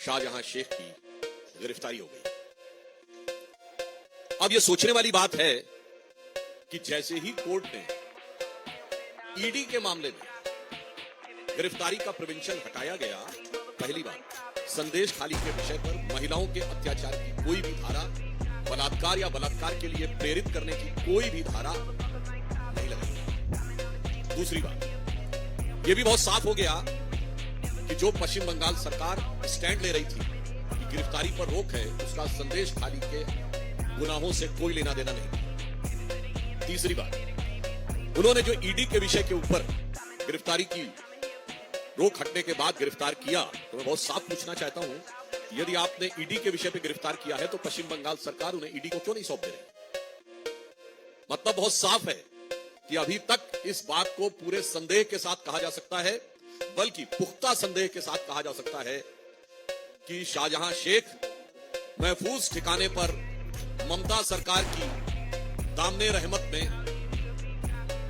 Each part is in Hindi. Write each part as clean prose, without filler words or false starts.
शाहजहां शेख की गिरफ्तारी हो गई। अब यह सोचने वाली बात है कि जैसे ही कोर्ट ने ईडी के मामले में गिरफ्तारी का प्रिवेंशन हटाया गया, पहली बात संदेश खाली के विषय पर महिलाओं के अत्याचार की कोई भी धारा, बलात्कार या बलात्कार के लिए प्रेरित करने की कोई भी धारा नहीं लगी। दूसरी बात यह भी बहुत साफ हो गया कि जो पश्चिम बंगाल सरकार स्टैंड ले रही थी कि गिरफ्तारी पर रोक है, उसका संदेश खाली के गुनाहों से कोई लेना देना नहीं। तीसरी बात, उन्होंने जो ईडी के विषय के ऊपर गिरफ्तारी की रोक हटने के बाद गिरफ्तार किया, तो मैं बहुत साफ पूछना चाहता हूं, यदि आपने ईडी के विषय पे गिरफ्तार किया है तो पश्चिम बंगाल सरकार उन्हें ईडी को क्यों नहीं सौंप दे रही? मतलब बहुत साफ है कि अभी तक इस बात को पूरे संदेह के साथ कहा जा सकता है, बल्कि पुख्ता संदेह के साथ कहा जा सकता है कि शाहजहां शेख महफूज ठिकाने पर ममता सरकार की दामने रहमत में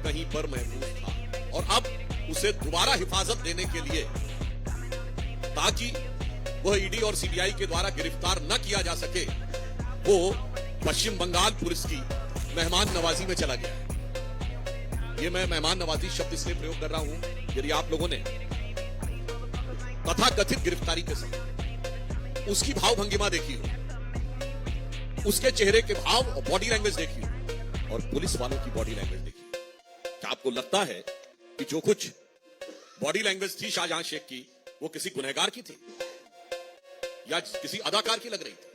कहीं पर महफूज था, और अब उसे दोबारा हिफाजत देने के लिए, ताकि वह ईडी और सीबीआई के द्वारा गिरफ्तार न किया जा सके, वो पश्चिम बंगाल पुलिस की मेहमान नवाजी में चला गया है। ये मैं मेहमान नवाजी शब्द इसलिए प्रयोग कर रहा हूं, यदि आप लोगों ने तथाकथित गिरफ्तारी के समय उसकी भाव भंगिमा देखी हो, उसके चेहरे के भाव और बॉडी लैंग्वेज देखी हो, और पुलिस वालों की बॉडी लैंग्वेज देखी हो, क्या आपको लगता है कि जो कुछ बॉडी लैंग्वेज थी शाहजहां शेख की, वो किसी गुनहगार की थी या किसी अदाकार की लग रही थी?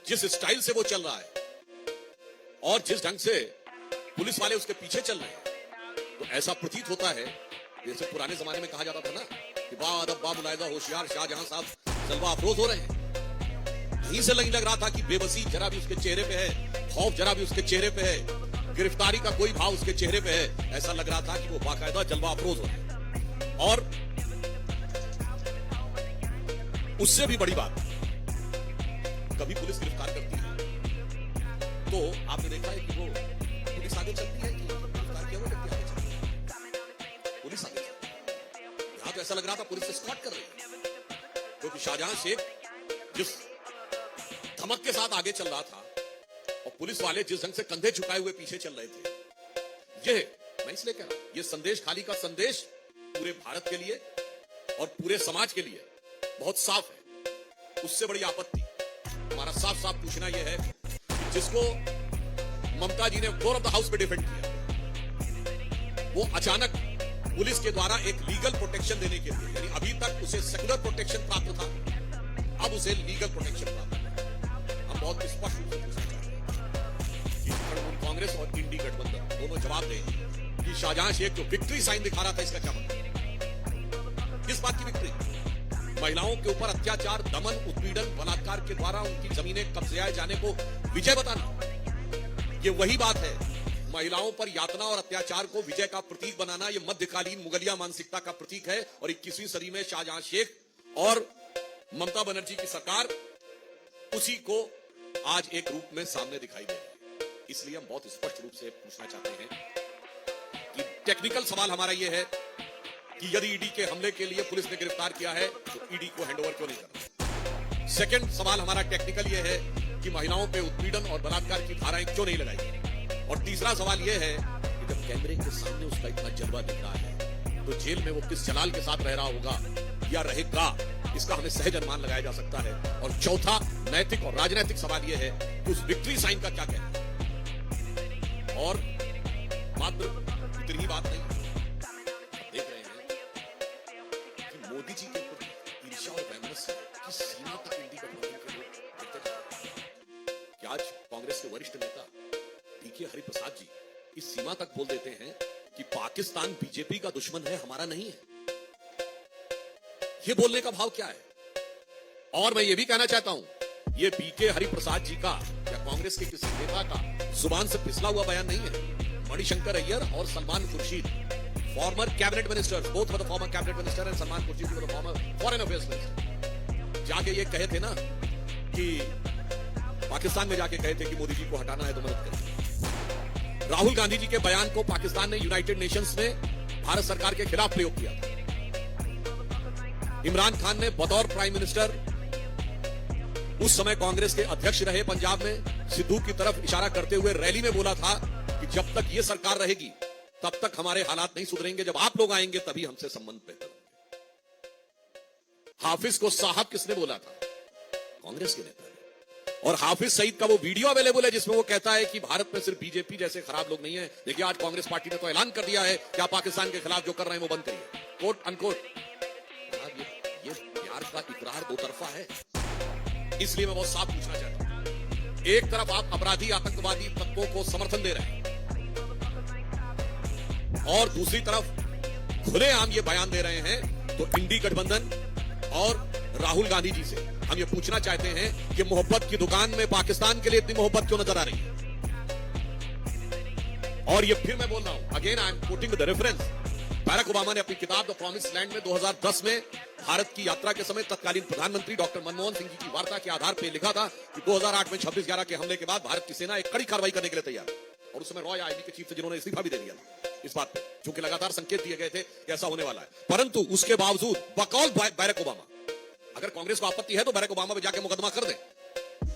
जिस स्टाइल से वो चल रहा है और जिस ढंग से पुलिस वाले उसके पीछे चल रहे हैं, तो ऐसा प्रतीत होता है जैसे पुराने जमाने में कहा जाता था ना कि बा अदब बा मुलायदा होशियार शाहजहां साहब जलवा अफरोज हो रहे हैं। यहीं से नहीं लग रहा था कि बेबसी जरा भी उसके चेहरे पे है, खौफ जरा भी उसके चेहरे पे है, गिरफ्तारी का कोई भाव उसके चेहरे पे है। ऐसा लग रहा था कि वो बाकायदा जलवा अफरोज हो रहे हैं। और उससे भी बड़ी बात, कभी पुलिस गिरफ्तार करती है तो आपने देखा है कि वो पुलिस आगे चलती है कि गिरफ्तार किया हुआ व्यक्ति आगे चलती है? पुलिस आगे चलती है। यहां तो ऐसा लग रहा था पुलिस एस्कॉर्ट कर रही है, क्योंकि शाहजहां शेख जिस धमक के साथ आगे चल रहा था और पुलिस वाले जिस ढंग से कंधे झुकाए हुए पीछे चल रहे थे, मैं इसलिए कह रहा हूं, ये संदेश खाली का संदेश पूरे भारत के लिए और पूरे समाज के लिए बहुत साफ है। उससे बड़ी आपत्ति हमारा साफ साफ पूछना यह है कि जिसको ममता जी ने फ्लोर ऑफ द हाउस पे डिफेंड किया, वो अचानक पुलिस के द्वारा एक लीगल प्रोटेक्शन देने के लिए, यानी अभी तक उसे सेकुलर प्रोटेक्शन प्राप्त था, अब उसे लीगल प्रोटेक्शन प्राप्त है। हम बहुत स्पष्ट रूप से पूछना चाहते हैं कि तृणमूल कांग्रेस और इंडी गठबंधन दोनों जवाब दें कि शाहजहां शेख जो विक्ट्री साइन दिखा रहा था, इसका क्या मतलब? किस बात की विक्ट्री? महिलाओं के ऊपर अत्याचार, दमन, उत्पीड़न, बलात्कार के द्वारा उनकी जमीनें कब्जे जाने को विजय बताना, ये वही बात है। महिलाओं पर यातना और अत्याचार को विजय का प्रतीक बनाना, यह मध्यकालीन मुगलिया मानसिकता का प्रतीक है, और 21वीं सदी में शाहजहां शेख और ममता बनर्जी की सरकार उसी को आज एक रूप में सामने दिखाई दे रही है। इसलिए हम बहुत स्पष्ट रूप से पूछना चाहते हैं कि टेक्निकल सवाल हमारा यह है कि यदि ईडी के हमले के लिए पुलिस ने गिरफ्तार किया है तो ईडी को हैंडओवर क्यों नहीं करना? सेकंड सवाल हमारा टेक्निकल यह है कि महिलाओं पे उत्पीड़न और बलात्कार की धाराएं क्यों नहीं लगाई? और तीसरा सवाल यह है कि जब कैमरे के सामने उसका इतना जलवा दिख रहा है, तो जेल में वो किस जलाल के साथ रह रहा होगा या रहेगा, इसका हमें सहज अनुमान लगाया जा सकता है। और चौथा नैतिक और राजनीतिक सवाल यह है कि उस विक्ट्री साइन का क्या कहना है? और मात्र इतनी ही बात नहीं, आप देख रहे हैं कि मोदी जी के ऊपर ईर्ष्या और वैमनस्य की सीमा तक इंडी गठबंधन के लोग देखते जा रहे हैं कि आज कांग्रेस के वरिष्ठ नेता डीके हरिप्रसाद जी इस सीमा तक बोल देते हैं कि पाकिस्तान बीजेपी का दुश्मन है, हमारा नहीं है। ये बोलने का भाव क्या है? और मैं ये भी कहना चाहता हूं, ये बीके हरिप्रसाद जी का या कांग्रेस के किसी नेता का जुबान से फिसला हुआ बयान नहीं है। मणिशंकर अय्यर और Salman Khurshid, former cabinet ministers, both were the former cabinet minister and Salman Khurshid were the former foreign affairs minister, जाके ये कहे थे ना कि पाकिस्तान में जाके कहे थे कि मोदी जी को हटाना है तो मदद करें। राहुल गांधी जी के बयान को पाकिस्तान ने यूनाइटेड नेशंस में भारत सरकार के खिलाफ प्रयोग किया था। इमरान खान ने बतौर प्राइम मिनिस्टर उस समय कांग्रेस के अध्यक्ष रहे पंजाब में, सिद्धू की तरफ इशारा करते हुए रैली में बोला था कि जब तक ये सरकार रहेगी तब तक हमारे हालात नहीं सुधरेंगे, जब आप लोग आएंगे तभी हमसे संबंध बेहतर होंगे। हाफिज को साहब किसने बोला था? कांग्रेस के नेता ने। और हाफिज सईद का वो वीडियो अवेलेबल है जिसमें वो कहता है कि भारत में सिर्फ बीजेपी जैसे खराब लोग नहीं है, देखिए आज कांग्रेस पार्टी ने तो ऐलान कर दिया है कि आप पाकिस्तान के खिलाफ जो कर रहे हैं वो बंद करिए, कोट अनकोट। ये प्यार का इकरार दो तरफा है, इसलिए मैं बहुत साफ पूछना चाहता हूं। एक तरफ आप अपराधी आतंकवादी तत्वों को समर्थन दे रहे हैं और दूसरी तरफ खुलेआम ये बयान दे रहे हैं, तो इंडी गठबंधन और राहुल गांधी जी से हम ये पूछना चाहते हैं कि मोहब्बत की दुकान में पाकिस्तान के लिए इतनी मोहब्बत क्यों नजर आ रही है? और ये फिर मैं बोल रहा हूं, again I am quoting the reference, Barack Obama ने अपनी किताब द प्रॉमिस लैंड में 2010 में भारत की यात्रा के समय तत्कालीन प्रधानमंत्री डॉक्टर मनमोहन सिंह जी की वार्ता के आधार पर लिखा था कि 2008 में 26/11 के हमले के बाद भारत की सेना एक कड़ी कार्रवाई करने के लिए तैयार है। और उस समय रॉय आईबी के चीफ से जिन्होंने इस्तीफा भी दे दिया इस बात पे, क्योंकि लगातार संकेत दिए गए थे कि ऐसा होने वाला है। परंतु उसके बावजूद बकौल बैरक ओबामा, अगर कांग्रेस को आपत्ति है तो बैरक ओबामा पे जाके मुकदमा कर दे,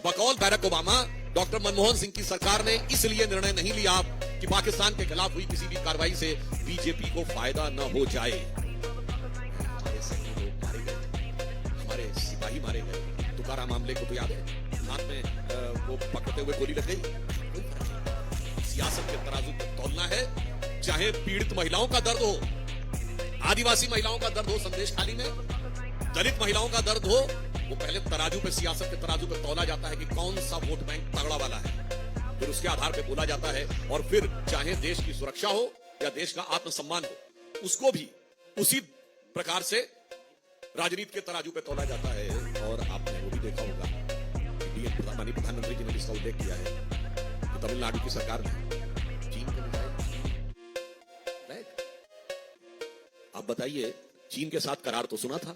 बकौल Barack Obama doctor Manmohan Singh की सरकार ने इसलिए निर्णय नहीं लिया कि पाकिस्तान के खिलाफ हुई किसी भी कार्रवाई से बीजेपी को फायदा न हो जाए। हमारे सैनिक लोग मारे गए, हमारे सिपाही मारे गए, तुकाराम मामले को तो याद है, हाथ में वो पकड़ते हुए गोली लग गई। सियासत के तराजू पर तौलना है, चाहे पीड़ित महिलाओं का दर्द हो, आदिवासी महिलाओं का दर्द हो संदेश खाली में, दलित महिलाओं का दर्द हो, वो पहले तराजू पे, सियासत के तराजू पे तौला जाता है कि कौन सा वोट बैंक तगड़ा वाला है, फिर उसके आधार पे बोला जाता है। और फिर चाहे देश की सुरक्षा हो या देश का आत्मसम्मान हो, उसको भी उसी प्रकार से राजनीति के तराजू पे तौला जाता है। और आपने वो भी देखा होगा, माननीय प्रधानमंत्री जी ने जिसका उल्लेख किया है कि तमिलनाडु की सरकार ने चीन के मिसाइल, आप बताइए, चीन के साथ करार तो सुना था,